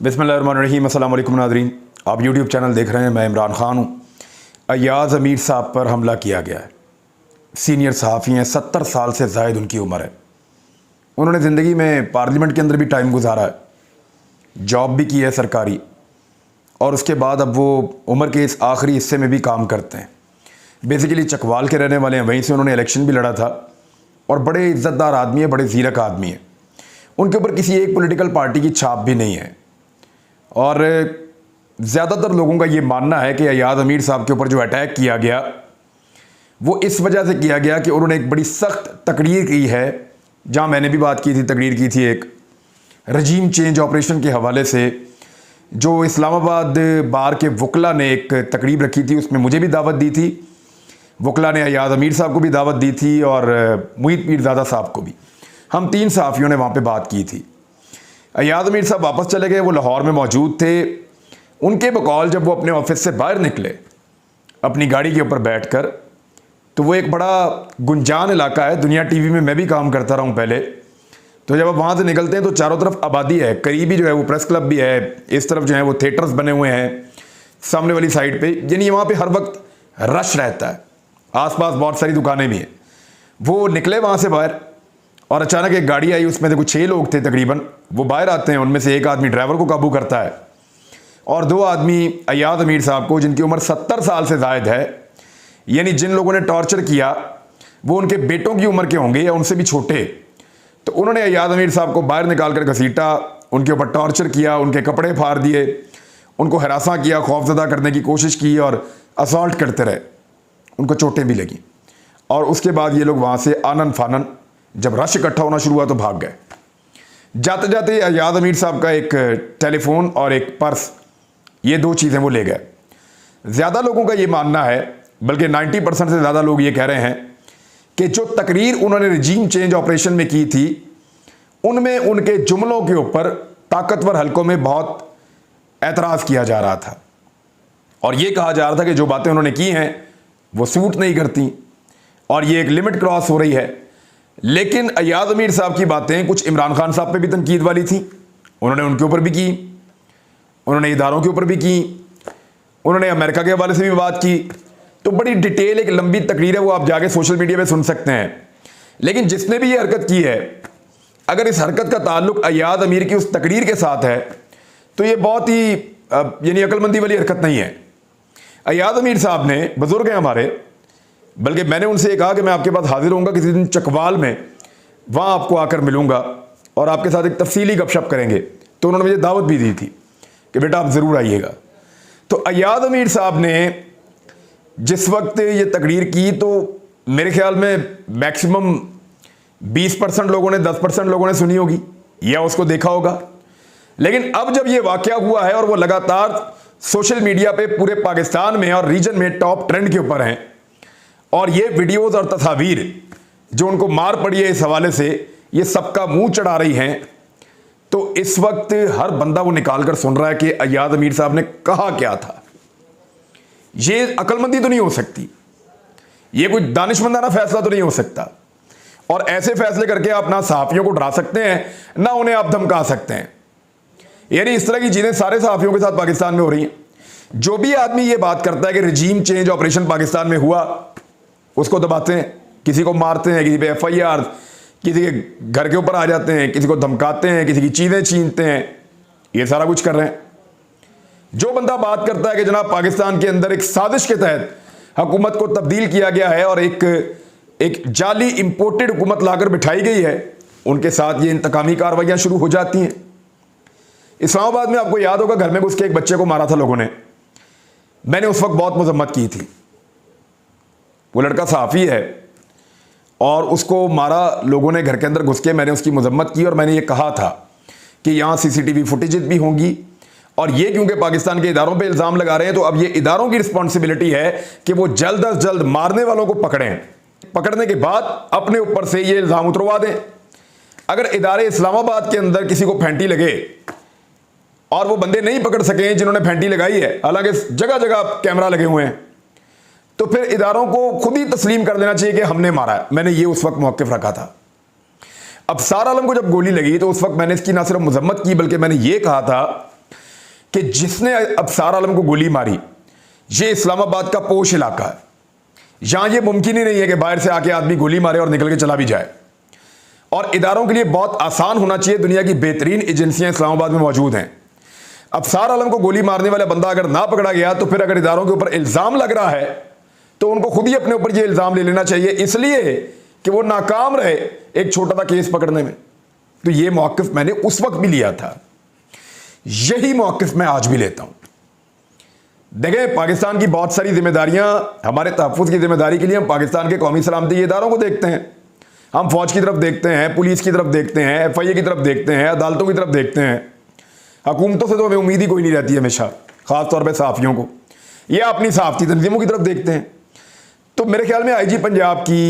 बिस्मिल्लाहिर्रहमानिर्रहीम। अस्सलाम वालेकुम नाज़रीन, आप यूट्यूब चैनल देख रहे हैं। मैं इमरान ख़ान हूँ। अयाज़ अमीर साहब पर हमला किया गया है। सीनियर सहाफ़ी हैं, 70 साल से ज़ायद उनकी उम्र है। उन्होंने ज़िंदगी में पार्लियामेंट के अंदर भी टाइम गुजारा है, जॉब भी की है सरकारी, और उसके बाद अब वो उम्र के इस आखिरी हिस्से में भी काम करते हैं। बेसिकली चकवाल के रहने वाले हैं, वहीं से उन्होंने इलेक्शन भी लड़ा था और बड़े इज़्ज़तदार आदमी है, बड़े ज़ीरक आदमी है। उनके ऊपर किसी एक पॉलिटिकल पार्टी की छाप भी नहीं है। और ज़्यादातर लोगों का ये मानना है कि अयाज़ अमीर साहब के ऊपर जो अटैक किया गया वो इस वजह से किया गया कि उन्होंने एक बड़ी सख्त तकरीर की है, जहाँ मैंने भी बात की थी, तकरीर की थी एक रजीम चेंज ऑपरेशन के हवाले से। जो इस्लामाबाद बार के वकला ने एक तकरीब रखी थी, उसमें मुझे भी दावत दी थी। वकला ने अयाज़ अमीर साहब को भी दावत दी थी और मुईद पीरज़ादा साहब को भी। हम 3 सहाफ़ियों ने वहाँ पे बात की थी। अयाज़ अमीर साहब वापस चले गए, वो लाहौर में मौजूद थे। उनके बकौल जब वो अपने ऑफिस से बाहर निकले अपनी गाड़ी के ऊपर बैठकर, तो वो एक बड़ा गुंजान इलाका है। दुनिया टीवी में मैं भी काम करता रहा हूँ पहले। तो जब आप वहाँ से निकलते हैं तो चारों तरफ आबादी है, करीबी जो है वो प्रेस क्लब भी है, इस तरफ जो है वो थिएटर्स बने हुए हैं सामने वाली साइड पे, यानी वहाँ पे हर वक्त रश रहता है। आसपास बहुत सारी दुकानें भी हैं। वो निकले वहाँ से बाहर और अचानक एक गाड़ी आई, उसमें से कुछ 6 लोग थे तकरीबन। वो बाहर आते हैं, उनमें से एक आदमी ड्राइवर को काबू करता है और 2 आदमी अयाज़ अमीर साहब को, जिनकी उम्र 70 साल से ज़ायद है, यानी जिन लोगों ने टॉर्चर किया वो उनके बेटों की उम्र के होंगे या उनसे भी छोटे, तो उन्होंने अयाज़ अमीर साहब को बाहर निकाल कर घसीटा, उनके ऊपर टॉर्चर किया, उनके कपड़े फाड़ दिए, उनको हरासा किया, खौफजदा करने की कोशिश की और असॉल्ट करते रहे। उनको चोटें भी लगी और उसके बाद ये लोग वहाँ से आनन फानन, जब रश इकट्ठा होना शुरू हुआ तो भाग गए। जाते जाते अयाज़ अमीर साहब का एक टेलीफोन और एक पर्स, ये 2 चीज़ें वो ले गए। ज़्यादा लोगों का ये मानना है, बल्कि 90% से ज़्यादा लोग ये कह रहे हैं कि जो तकरीर उन्होंने रजीम चेंज ऑपरेशन में की थी, उनमें उनके जुमलों के ऊपर ताकतवर हलकों में बहुत एतराज़ किया जा रहा था और ये कहा जा रहा था कि जो बातें उन्होंने की हैं वो सूट नहीं करती और ये एक लिमिट क्रॉस हो रही है। लेकिन अयाज़ अमीर साहब की बातें कुछ इमरान खान साहब पे भी तनकीद वाली थी, उन्होंने उनके ऊपर भी की, उन्होंने इदारों के ऊपर भी की, उन्होंने अमेरिका के हवाले से भी बात की। तो बड़ी डिटेल एक लंबी तकरीर है, वो आप जाके सोशल मीडिया पे सुन सकते हैं। लेकिन जिसने भी ये हरकत की है, अगर इस हरकत का ताल्लुक अयाज़ अमीर की उस तकरीर के साथ है तो ये बहुत ही यानी अक्लमंदी वाली हरकत नहीं है। अयाज़ अमीर साहब ने, बुजुर्ग हैं हमारे, बल्कि मैंने उनसे ये कहा कि मैं आपके पास हाजिर होऊंगा किसी दिन चकवाल में, वहाँ आपको आकर मिलूंगा और आपके साथ एक तफसीली गपशप करेंगे। तो उन्होंने मुझे दावत भी दी थी कि बेटा आप ज़रूर आइएगा। तो अयाज़ अमीर साहब ने जिस वक्त ये तकरीर की तो मेरे ख्याल में मैक्सिमम 20% लोगों ने, 10% लोगों ने सुनी होगी या उसको देखा होगा। लेकिन अब जब ये वाक़या हुआ है और वो लगातार सोशल मीडिया पे पूरे पाकिस्तान में और रीजन में टॉप ट्रेंड के ऊपर हैं और ये वीडियोज़ और तस्वीर जो उनको मार पड़ी है इस हवाले से, ये सबका मुंह चढ़ा रही हैं, तो इस वक्त हर बंदा वो निकाल कर सुन रहा है कि अयाज़ अमीर साहब ने कहा क्या था। ये अक्लमंदी तो नहीं हो सकती, ये कोई दानिशमंदाना फैसला तो नहीं हो सकता। और ऐसे फैसले करके आप ना सहाफ़ियों को डरा सकते हैं, ना उन्हें आप धमका सकते हैं। यानी इस तरह की चीज़ें सारे सहाफ़ियों के साथ पाकिस्तान में हो रही हैं। जो भी आदमी ये बात करता है कि रजीम चेंज ऑपरेशन पाकिस्तान में हुआ, उसको दबाते हैं, किसी को मारते हैं, किसी पे FIR, किसी के घर के ऊपर आ जाते हैं, किसी को धमकाते हैं, किसी की चीज़ें छीनते हैं, ये सारा कुछ कर रहे हैं। जो बंदा बात करता है कि जनाब पाकिस्तान के अंदर एक साजिश के तहत हुकूमत को तब्दील किया गया है और एक जाली इंपोर्टेड हुकूमत लाकर बिठाई गई है, उनके साथ ये इंतकामी कार्रवाइयाँ शुरू हो जाती हैं। इस्लामाबाद में आपको याद होगा, घर में घुस के एक बच्चे को मारा था लोगों ने। मैंने उस वक्त बहुत मजम्मत की थी। वो लड़का सहाफ़ी है और उसको मारा लोगों ने घर के अंदर घुस के। मैंने उसकी मजम्मत की और मैंने ये कहा था कि यहाँ CCTV फुटेजेस भी होंगी और ये क्योंकि पाकिस्तान के इदारों पे इल्ज़ाम लगा रहे हैं, तो अब ये इदारों की रिस्पॉन्सिबिलिटी है कि वो जल्द अज जल्द मारने वालों को पकड़ें, पकड़ने के बाद अपने ऊपर से ये इल्ज़ाम उतरवा दें। अगर इदारे इस्लामाबाद के अंदर किसी को फैंटी लगे और वो बंदे नहीं पकड़ सके जिन्होंने फैंटी लगाई है, हालांकि जगह जगह कैमरा लगे हुए हैं, तो फिर इदारों को खुद ही तस्लीम कर लेना चाहिए कि हमने मारा है। मैंने ये उस वक्त मौक़िफ़ रखा था। अब सार आलम को जब गोली लगी तो उस वक्त मैंने इसकी ना सिर्फ मजम्मत की, बल्कि मैंने ये कहा था कि जिसने अबसार आलम को गोली मारी, ये इस्लामाबाद का पोश इलाका है। यहां ये मुमकिन ही नहीं है कि बाहर से आके आदमी गोली मारे और निकल के चला भी जाए। और इदारों के लिए बहुत आसान होना चाहिए। दुनिया की बेहतरीन एजेंसियां इस्लामाबाद में मौजूद हैं। अबसार आलम को गोली मारने वाला बंदा अगर ना पकड़ा गया तो फिर अगर इदारों के ऊपर इल्जाम लग रहा है तो उनको खुद ही अपने ऊपर ये इल्जाम ले लेना चाहिए, इसलिए कि वो नाकाम रहे एक छोटा सा केस पकड़ने में। तो ये मौक़िफ़ मैंने उस वक्त भी लिया था, यही मौक़िफ़ मैं आज भी लेता हूं। देखें, पाकिस्तान की बहुत सारी जिम्मेदारियां, हमारे तहफ़्फ़ुज़ की जिम्मेदारी के लिए हम पाकिस्तान के कौमी सलामती इदारों को देखते हैं। हम फौज की तरफ देखते हैं, पुलिस की तरफ देखते हैं, FIA की तरफ देखते हैं, अदालतों की तरफ देखते हैं। हुकूमतों से तो हमें उम्मीद ही कोई नहीं रहती है हमेशा, ख़ास तौर पे सहाफ़ियों को, या अपनी सहाफ़ती तंजीमों की तरफ देखते हैं। तो मेरे ख्याल में IG पंजाब की,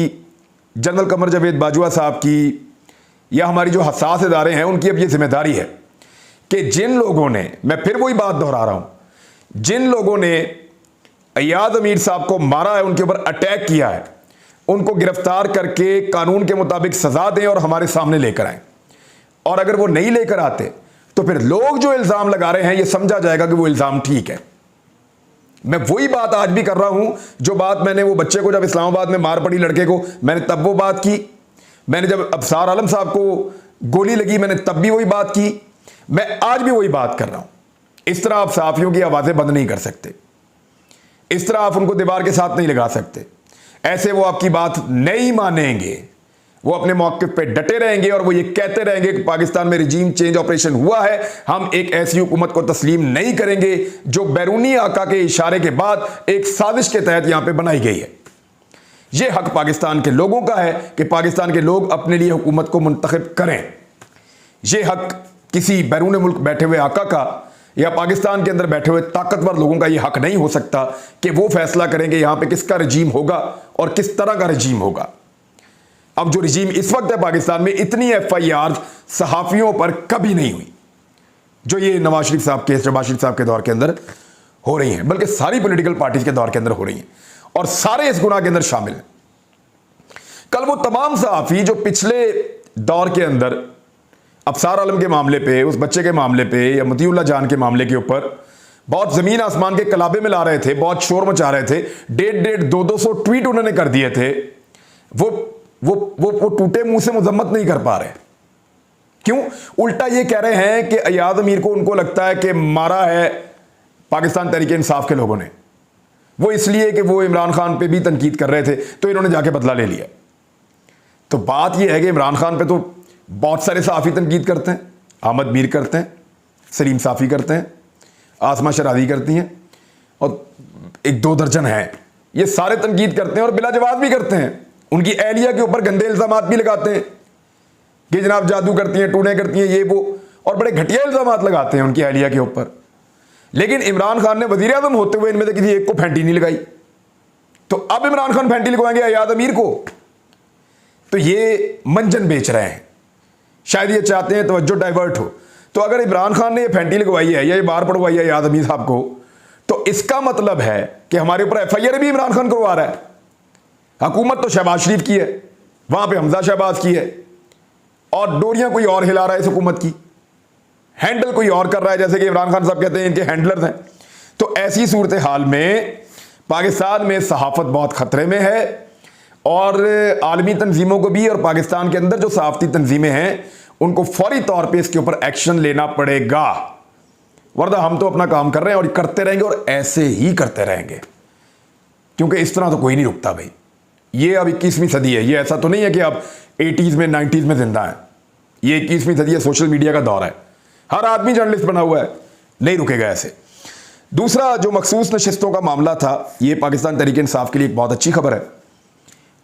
जनरल कमर जावेद बाजवा साहब की, या हमारी जो हसास इदारे हैं उनकी अब ये जिम्मेदारी है कि जिन लोगों ने, मैं फिर वही बात दोहरा रहा हूँ, जिन लोगों ने अयाज अमीर साहब को मारा है, उनके ऊपर अटैक किया है, उनको गिरफ्तार करके कानून के मुताबिक सजा दें और हमारे सामने लेकर आएं। और अगर वो नहीं लेकर आते तो फिर लोग जो इल्ज़ाम लगा रहे हैं ये समझा जाएगा कि वो इल्ज़ाम ठीक है। मैं वही बात आज भी कर रहा हूं जो बात मैंने वो बच्चे को, जब इस्लामाबाद में मार पड़ी लड़के को, मैंने तब वो बात की। मैंने जब अबसार आलम साहब को गोली लगी मैंने तब भी वही बात की। मैं आज भी वही बात कर रहा हूं। इस तरह आप सहाफ़ियों की आवाज़ें बंद नहीं कर सकते, इस तरह आप उनको दीवार के साथ नहीं लगा सकते। ऐसे वो आपकी बात नहीं मानेंगे, वो अपने मौक़िफ़ पे डटे रहेंगे और वो ये कहते रहेंगे कि पाकिस्तान में रिजीम चेंज ऑपरेशन हुआ है, हम एक ऐसी हुकूमत को तस्लीम नहीं करेंगे जो बैरूनी आका के इशारे के बाद एक साजिश के तहत यहां पे बनाई गई है। ये हक पाकिस्तान के लोगों का है कि पाकिस्तान के लोग अपने लिए हुकूमत को मुंतखब करें। ये हक किसी बैरून मुल्क बैठे हुए आका का या पाकिस्तान के अंदर बैठे हुए ताकतवर लोगों का ये हक नहीं हो सकता कि वो फैसला करेंगे यहां पे किसका रजीम होगा और किस तरह का रजीम होगा। अब जो रजीम इस वक्त है पाकिस्तान में, इतनी FIR सहाफ़ियों पर कभी नहीं हुई जो ये नवाज शरीफ साहब के, शहबाज शरीफ साहब के दौर के अंदर हो रही हैं, बल्कि सारी पॉलिटिकल पार्टीज के दौर के अंदर हो रही हैं और सारे इस गुनाह के अंदर शामिल हैं। कल वो तमाम सहाफ़ी जो पिछले दौर के अंदर अबसार आलम के मामले पे, उस बच्चे के मामले पे या मतीउल्लाह जान के मामले के ऊपर बहुत ज़मीन आसमान के कलाबे में ला रहे थे, बहुत शोर मचा रहे थे, 150, 200 ट्वीट उन्होंने कर दिए थे, वो टूटे मुंह से मजम्मत नहीं कर पा रहे। क्यों? उल्टा ये कह रहे हैं कि अयाज अमीर को उनको लगता है कि मारा है पाकिस्तान तहरीक इंसाफ के लोगों ने, वो इसलिए कि वो इमरान खान पे भी तनकीद कर रहे थे तो इन्होंने जाके बदला ले लिया। तो बात यह है कि इमरान खान पे तो बहुत सारे सहाफ़ी तनकीद करते हैं, अहमद मीर करते हैं, सलीम साफ़ी करते हैं, आसमा शरादी करती हैं और 1-2 दर्जन हैं, ये सारे तनकीद करते हैं और बिला जवाब भी करते हैं। उनकी एहलिया के ऊपर गंदे इल्ज़ामात भी लगाते हैं कि जनाब जादू करती हैं, टूने करती हैं, ये वो, और बड़े घटिया इल्ज़ामात लगाते हैं उनकी एहलिया के ऊपर। लेकिन इमरान खान ने वज़ीर आज़म होते हुए इनमें से किसी एक को फैंटी नहीं लगाई, तो अब इमरान खान फैंटी लगवाएंगे अयाज अमीर को। तो ये मंजन बेच रहे हैं, शायद ये चाहते हैं तवज्जो डाइवर्ट हो। तो अगर इमरान खान ने ये फैंटी लगवाई है या ये बार पड़वाई है अयाज अमीर साहब को, तो इसका मतलब है कि हमारे ऊपर FIR भी इमरान खान करवा रहा है। हुकूमत तो शहबाज शरीफ की है, वहां पे हमजा शहबाज की है, और डोरियां कोई और हिला रहा है इस हुकूमत की, हैंडल कोई और कर रहा है, जैसे कि इमरान खान साहब कहते हैं इनके हैंडलर्स हैं। तो ऐसी सूरत हाल में पाकिस्तान में सहाफत बहुत खतरे में है और आलमी तंजीमों को भी और पाकिस्तान के अंदर जो सहाफती तंजीमें हैं उनको फौरी तौर पे इसके ऊपर एक्शन लेना पड़ेगा, वरना हम तो अपना काम कर रहे हैं और करते रहेंगे और ऐसे ही करते रहेंगे, क्योंकि इस तरह तो कोई नहीं रुकता भाई। ये अब 21वीं सदी है, ये ऐसा तो नहीं है कि आप 80s में 90s में जिंदा हैं। ये 21वीं सदी है, सोशल मीडिया का दौर है, हर आदमी जर्नलिस्ट बना हुआ है, नहीं रुकेगा ऐसे। दूसरा जो मखसूस नशिस्तों का मामला था, ये पाकिस्तान तहरीक इंसाफ के लिए एक बहुत अच्छी खबर है,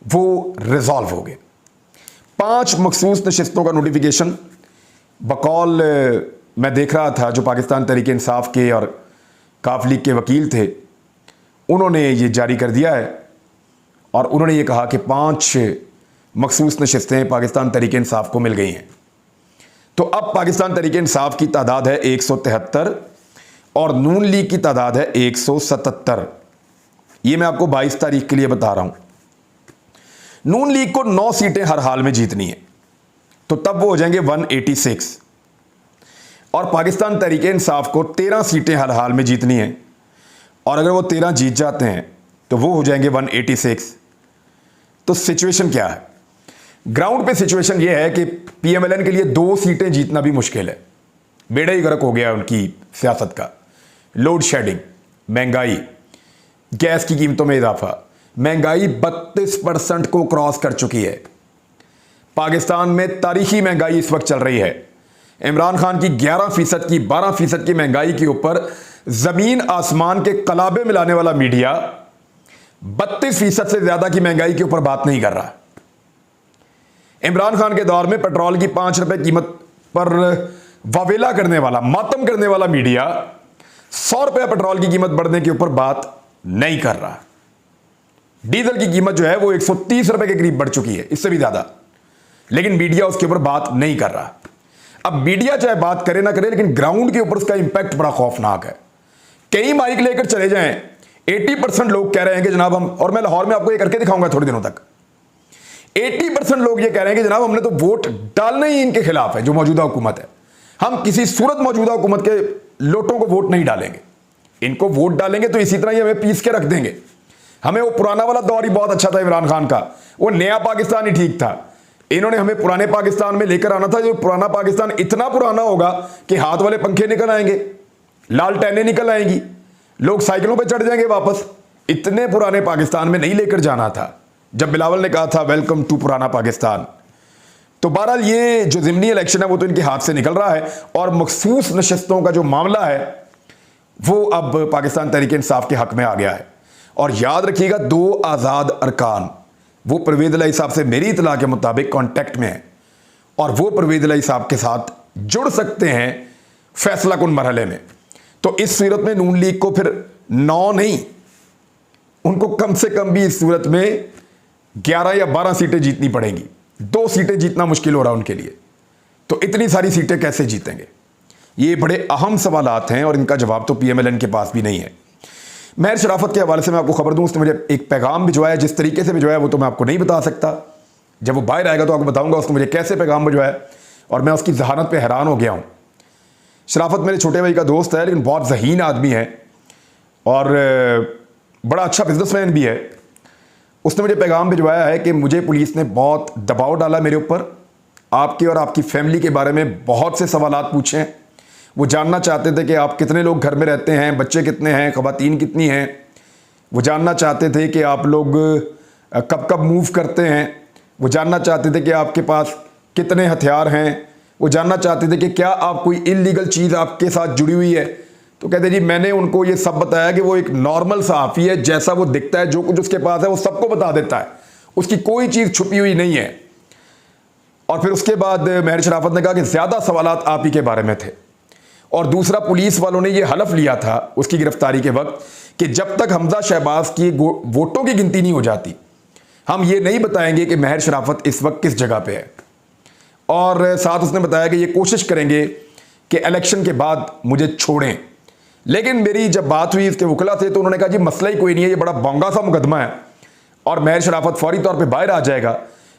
वो रिजॉल्व हो गए। 5 मखसूस नशिस्तों का नोटिफिकेशन बकौल मैं देख रहा था, जो पाकिस्तान तहरीक इंसाफ के और काफ लीग के वकील थे उन्होंने ये जारी कर दिया है और उन्होंने ये कहा कि 5 मखसूस नशिस्तें पाकिस्तान तहरीक इंसाफ को मिल गई हैं। तो अब पाकिस्तान तहरीक इंसाफ की तादाद है 173 और नून लीग की तादाद है 177। ये मैं आपको 22 तारीख के लिए बता रहा हूं। नून लीग को 9 सीटें हर हाल में जीतनी है, तो तब वो हो जाएंगे 186। और पाकिस्तान तहरीक इंसाफ को 13 सीटें हर हाल में जीतनी हैं, और अगर वो 13 जीत जाते हैं तो वो हो जाएंगे 186। तो सिचुएशन क्या है ग्राउंड पे? सिचुएशन ये है कि पीएमएलएन के लिए 2 सीटें जीतना भी मुश्किल है। बेड़ा ही गर्क हो गया उनकी सियासत का। लोड शेडिंग, महंगाई, गैस की कीमतों में इजाफा, महंगाई 32% को क्रॉस कर चुकी है। पाकिस्तान में तारीखी महंगाई इस वक्त चल रही है। इमरान खान की 11% की 12% की महंगाई के ऊपर जमीन आसमान के कलाबे मिलाने वाला मीडिया 32% से ज्यादा की महंगाई के ऊपर बात नहीं कर रहा। इमरान खान के दौर में पेट्रोल की 5 रुपए कीमत पर वावेला करने वाला, मातम करने वाला मीडिया 100 रुपए पेट्रोल की कीमत बढ़ने के ऊपर बात नहीं कर रहा। डीजल की कीमत जो है वो 130 रुपए के करीब बढ़ चुकी है, इससे भी ज्यादा, लेकिन मीडिया उसके ऊपर बात नहीं कर रहा। अब मीडिया चाहे बात करे ना करे, लेकिन ग्राउंड के ऊपर उसका इंपैक्ट बड़ा खौफनाक है। कई माइक लेकर चले जाएं, 80% लोग कह रहे हैं कि जनाब हम, और मैं लाहौर में आपको ये करके दिखाऊंगा थोड़े दिनों तक, 80% लोग ये कह रहे हैं कि जनाब हमने तो वोट डालना ही इनके खिलाफ है, जो मौजूदा हुकूमत है। हम किसी सूरत मौजूदा हुकूमत के लोटों को वोट नहीं डालेंगे। इनको वोट डालेंगे तो इसी तरह ही हमें पीस के रख देंगे। हमें वो पुराना वाला दौर ही बहुत अच्छा था इमरान खान का, वो नया पाकिस्तान ही ठीक था। इन्होंने हमें पुराने पाकिस्तान में लेकर आना था, जो पुराना पाकिस्तान इतना पुराना होगा कि हाथ वाले पंखे निकल आएंगे, लालटेनें निकल आएंगी, लोग साइकिलों पे चढ़ जाएंगे वापस। इतने पुराने पाकिस्तान में नहीं लेकर जाना था, जब बिलावल ने कहा था वेलकम टू पुराना पाकिस्तान। तो बहरहाल ये जो ज़िमनी इलेक्शन है वो तो इनके हाथ से निकल रहा है, और मखसूस नशस्तों का जो मामला है वो अब पाकिस्तान तहरीक इंसाफ के हक में आ गया है। और याद रखिएगा 2 आज़ाद अरकान, वो परवेज़ इलाही साहब से मेरी इतला के मुताबिक कांटेक्ट में है, और वो परवेज़ इलाही साहब के साथ जुड़ सकते हैं फैसला कुन मरहले में। तो इस सूरत में नून लीग को फिर 9 नहीं, उनको कम से कम भी इस सूरत में 11 या 12 सीटें जीतनी पड़ेंगी। 2 सीटें जीतना मुश्किल हो रहा है उनके लिए। तो इतनी सारी सीटें कैसे जीतेंगे? ये बड़े अहम सवालात हैं, और इनका जवाब तो पीएमएलएन के पास भी नहीं है। महर शराफत के हवाले से मैं आपको खबर दूं, उसने मुझे एक पैगाम भिजवाया, जिस तरीके से भिजवाया वो तो मैं आपको नहीं बता सकता। जब वो बाहर आएगा तो आपको बताऊंगा उसने मुझे कैसे पैगाम भिजवाया, और मैं उसकी जहानत पे हैरान हो गया हूँ। शराफत मेरे छोटे भाई का दोस्त है, लेकिन बहुत ज़हीन आदमी है, और बड़ा अच्छा बिजनेसमैन भी है। उसने मुझे पैगाम भिजवाया है कि मुझे पुलिस ने बहुत दबाव डाला मेरे ऊपर, आपके और आपकी फैमिली के बारे में बहुत से सवालात पूछे हैं। वो जानना चाहते थे कि आप कितने लोग घर में रहते हैं, बच्चे कितने हैं, ख़वातीन कितनी हैं। वो जानना चाहते थे कि आप लोग कब कब मूव करते हैं। वो जानना चाहते थे कि आपके पास कितने हथियार हैं। वो जानना चाहते थे कि क्या आप कोई इलीगल चीज़ आपके साथ जुड़ी हुई है। तो कहते जी मैंने उनको ये सब बताया कि वो एक नॉर्मल सहाफ़ी है, जैसा वो दिखता है, जो कुछ उसके पास है वो सबको बता देता है, उसकी कोई चीज़ छुपी हुई नहीं है। और फिर उसके बाद महर शराफत ने कहा कि ज़्यादा सवालात आप ही के बारे में थे। और दूसरा, पुलिस वालों ने यह हलफ लिया था उसकी गिरफ्तारी के वक्त कि जब तक हमजा शहबाज की वोटों की गिनती नहीं हो जाती, हम ये नहीं बताएंगे कि महर शराफत इस वक्त किस जगह पे है। और साथ उसने बताया कि ये कोशिश करेंगे कि इलेक्शन के बाद मुझे छोड़ें। लेकिन मेरी जब बात हुई इसके वकला से, तो उन्होंने कहा जी मसला ही कोई नहीं है, ये बड़ा बोंगा सा मुकदमा है, और महर शराफत फौरी तौर पर बाहर आ जाएगा,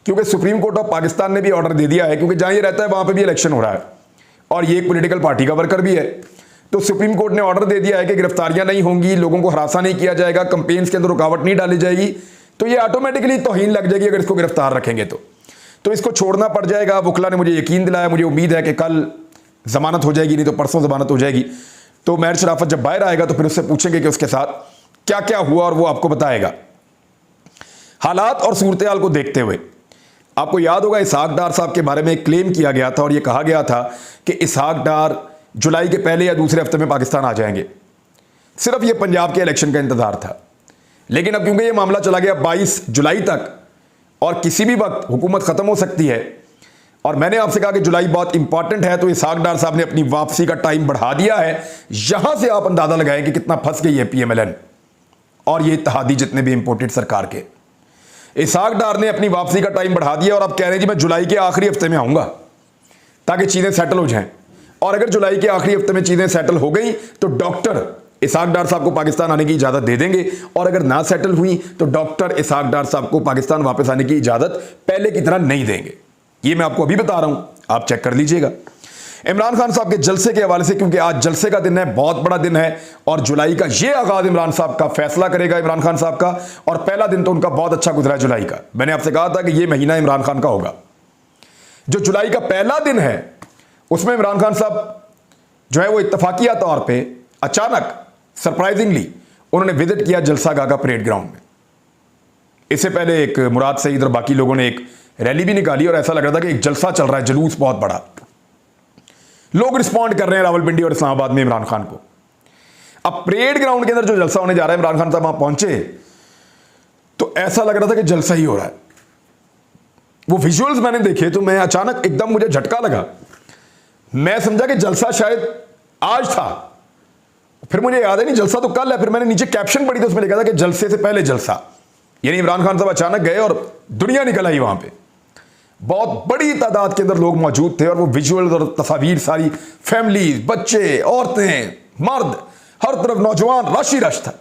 क्योंकि सुप्रीम कोर्ट ऑफ पाकिस्तान ने भी ऑर्डर दे दिया है, क्योंकि जहाँ ये रहता है वहाँ पर भी इलेक्शन हो रहा है, और ये एक पॉलिटिकल पार्टी का वर्कर भी है। तो सुप्रीम कोर्ट ने ऑर्डर दे दिया है कि गिरफ्तारियां नहीं होंगी, लोगों को हरासा नहीं किया जाएगा, कंपेन्स के अंदर रुकावट नहीं डाली जाएगी। तो ये ऑटोमेटिकली तौहीन लग जाएगी अगर इसको गिरफ्तार रखेंगे तो इसको छोड़ना पड़ जाएगा। वकला ने मुझे यकीन दिलाया, मुझे उम्मीद है कि कल जमानत हो जाएगी, नहीं तो परसों जमानत हो जाएगी। तो महर शराफत जब बाहर आएगा तो फिर उससे पूछेंगे कि उसके साथ क्या क्या हुआ, और वो आपको बताएगा। हालात और सूरत हाल को देखते हुए आपको याद होगा इसहाक डार साहब के बारे में एक क्लेम किया गया था, और यह कहा गया था कि इसहाक डार जुलाई के पहले या दूसरे हफ्ते में पाकिस्तान आ जाएंगे। सिर्फ ये पंजाब के इलेक्शन का इंतजार था। लेकिन अब क्योंकि ये मामला चला गया 22 जुलाई तक, और किसी भी वक्त हुकूमत ख़त्म हो सकती है, और मैंने आपसे कहा कि जुलाई बहुत इंपॉर्टेंट है, तो इसहाक डार साहब ने अपनी वापसी का टाइम बढ़ा दिया है। यहां से आप अंदाजा लगाएं कि कितना फंस गई है पीएमएलएन और ये इत्तेहादी जितने भी इंपोर्टेड सरकार के। इसहाक डार ने अपनी वापसी का टाइम बढ़ा दिया, और अब कह रहे हैं जी मैं जुलाई के आखिरी हफ्ते में आऊंगा ताकि चीजें सेटल हो जाएं। और अगर जुलाई के आखिरी हफ्ते में चीजें सेटल हो गई तो डॉक्टर इसहाक डार साहब को पाकिस्तान आने की इजाजत दे देंगे, और अगर ना सेटल हुई तो डॉक्टर इसहाक डार साहब को पाकिस्तान वापस आने की इजाजत पहले की तरह नहीं देंगे। ये मैं आपको अभी बता रहा हूं, आप चेक कर लीजिएगा। इमरान खान साहब के जलसे के हवाले से, क्योंकि आज जलसे का दिन है, बहुत बड़ा दिन है और जुलाई का ये आगाज इमरान साहब का फैसला करेगा, इमरान खान साहब का। और पहला दिन तो उनका बहुत अच्छा गुजरा है जुलाई का। मैंने आपसे कहा था कि ये महीना इमरान खान का होगा। जो जुलाई का पहला दिन है उसमें इमरान खान साहब जो है वो इत्तफाकिया तौर पर अचानक सरप्राइजिंगली उन्होंने विजिट किया जलसा गाह का परेड ग्राउंड में। इससे पहले एक मुराद सईद और बाकी लोगों ने एक रैली भी निकाली और ऐसा लग रहा था कि एक जलसा चल रहा है, जुलूस बहुत बड़ा, लोग रिस्पॉन्ड कर रहे हैं रावलपिंडी और इस्लामाबाद में इमरान खान को। अब परेड ग्राउंड के अंदर जो जलसा होने जा रहा है, इमरान खान साहब वहां पहुंचे तो ऐसा लग रहा था कि जलसा ही हो रहा है। वो विजुअल्स मैंने देखे तो मैं अचानक एकदम मुझे झटका लगा। मैं समझा कि जलसा शायद आज था, फिर मुझे याद है नहीं जलसा तो कल है। फिर मैंने नीचे कैप्शन पढ़ी तो उसमें लिखा था कि जलसे से पहले जलसा, यानी इमरान खान साहब अचानक गए और दुनिया निकल आई वहां पे। बहुत बड़ी तादाद के अंदर लोग मौजूद थे और वो विजुअल और तस्वीर सारी फैमिलीज, बच्चे, औरतें, मर्द, हर तरफ नौजवान, रश ही रश था।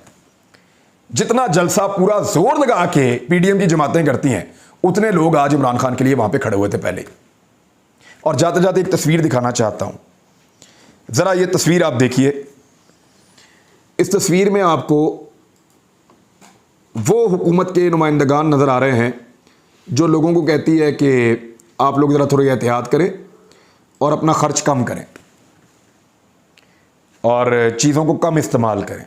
जितना जलसा पूरा जोर लगा के पीडीएम की जमातें करती हैं, उतने लोग आज इमरान खान के लिए वहां पे खड़े हुए थे पहले। और जाते जाते एक तस्वीर दिखाना चाहता हूं, जरा ये तस्वीर आप देखिए। इस तस्वीर में आपको वो हुकूमत के नुमाइंदगान नजर आ रहे हैं जो लोगों को कहती है कि आप लोग ज़रा थोड़ी एहतियात करें और अपना खर्च कम करें और चीज़ों को कम इस्तेमाल करें।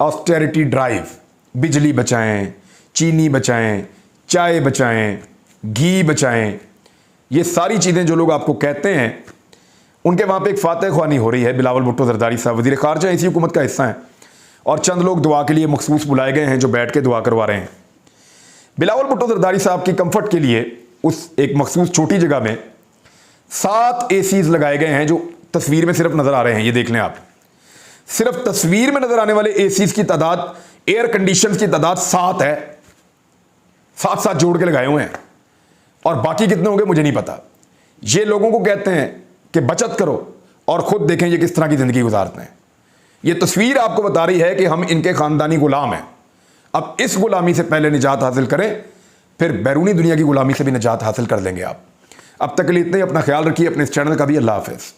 ऑस्टेरिटी ड्राइव, बिजली बचाएं, चीनी बचाएं, चाय बचाएं, घी बचाएं, ये सारी चीज़ें जो लोग आपको कहते हैं, उनके वहाँ पे एक फातह ख्वानी हो रही है। बिलावल भुट्टो जरदारी साहब वज़ीर ख़ारजा इसी हुकूमत का हिस्सा हैं और चंद लोग दुआ के लिए मखसूस बुलाए गए हैं जो बैठ के दुआ करवा रहे हैं। बिलावल भुट्टो जरदारी साहब की कंफर्ट के लिए उस एक मखसूस छोटी जगह में 7 एसीज लगाए गए हैं जो तस्वीर में सिर्फ नजर आ रहे हैं। ये देख लें आप, सिर्फ तस्वीर में नजर आने वाले एसीज की तादाद, एयर कंडीशन की तादाद 7 है। 7 जोड़ के लगाए हुए हैं और बाकी कितने होंगे मुझे नहीं पता। ये लोगों को कहते हैं कि बचत करो और खुद देखें ये किस तरह की जिंदगी गुजारते हैं। ये तस्वीर आपको बता रही है कि हम इनके खानदानी गुलाम हैं। अब इस गुलामी से पहले निजात हासिल करें, फिर बैरूनी दुनिया की गुलामी से भी निजात हासिल कर लेंगे आप। अब तक के लिए इतने ही। अपना ख्याल रखिए, अपने इस चैनल का भी। अल्लाह हाफिज़।